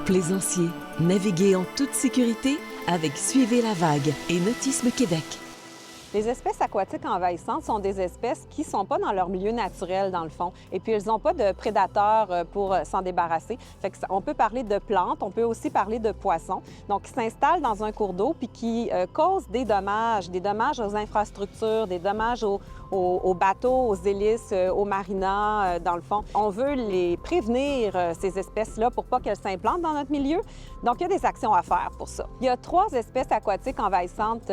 Plaisanciers, naviguez en toute sécurité avec Suivez la vague et Nautisme Québec. Les espèces aquatiques envahissantes sont des espèces qui ne sont pas dans leur milieu naturel, dans le fond. Et puis, elles n'ont pas de prédateurs pour s'en débarrasser. Fait que on peut parler de plantes, on peut aussi parler de poissons. Donc, qui s'installent dans un cours d'eau puis qui causent des dommages aux infrastructures, des dommages aux bateaux, aux hélices, aux marinas, dans le fond. On veut les prévenir, ces espèces-là, pour pas qu'elles s'implantent dans notre milieu. Donc, il y a des actions à faire pour ça. Il y a 3 espèces aquatiques envahissantes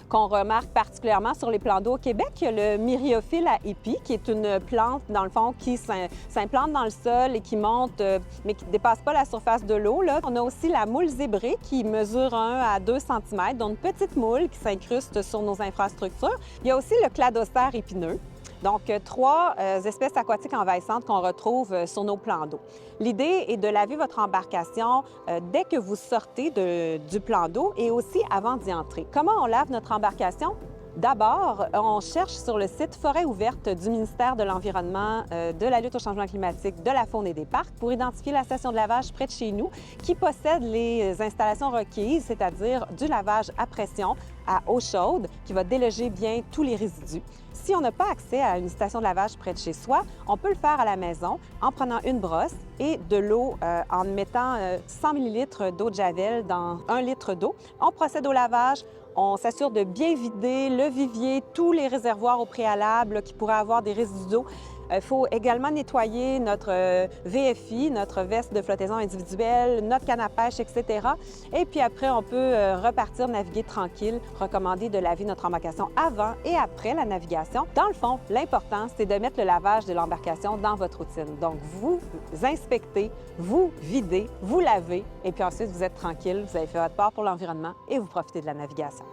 qu'on remarque particulièrement sur les plans d'eau au Québec. Il y a le Myriophylle à épi, qui est une plante, dans le fond, qui s'implante dans le sol et qui monte, mais qui ne dépasse pas la surface de l'eau. On a aussi la moule zébrée, qui mesure 1 à 2 cm, donc une petite moule qui s'incruste sur nos infrastructures. Il y a aussi le cladostère épineux. Donc, 3 espèces aquatiques envahissantes qu'on retrouve sur nos plans d'eau. L'idée est de laver votre embarcation dès que vous sortez du plan d'eau et aussi avant d'y entrer. Comment on lave notre embarcation? D'abord, on cherche sur le site Forêt ouverte du ministère de l'Environnement, de la lutte au changement climatique, de la faune et des parcs pour identifier la station de lavage près de chez nous qui possède les installations requises, c'est-à-dire du lavage à pression à eau chaude qui va déloger bien tous les résidus. Si on n'a pas accès à une station de lavage près de chez soi, on peut le faire à la maison en prenant une brosse et de l'eau en mettant 100 ml d'eau de Javel dans 1 litre d'eau. On procède au lavage. On s'assure de bien vider le vivier, tous les réservoirs au préalable qui pourraient avoir des résidus d'eau. Il faut également nettoyer notre VFI, notre veste de flottaison individuelle, notre canne à pêche, etc. Et puis après, on peut repartir naviguer tranquille, recommander de laver notre embarcation avant et après la navigation. Dans le fond, l'important, c'est de mettre le lavage de l'embarcation dans votre routine. Donc, vous inspectez, vous videz, vous lavez, et puis ensuite, vous êtes tranquille, vous avez fait votre part pour l'environnement et vous profitez de la navigation.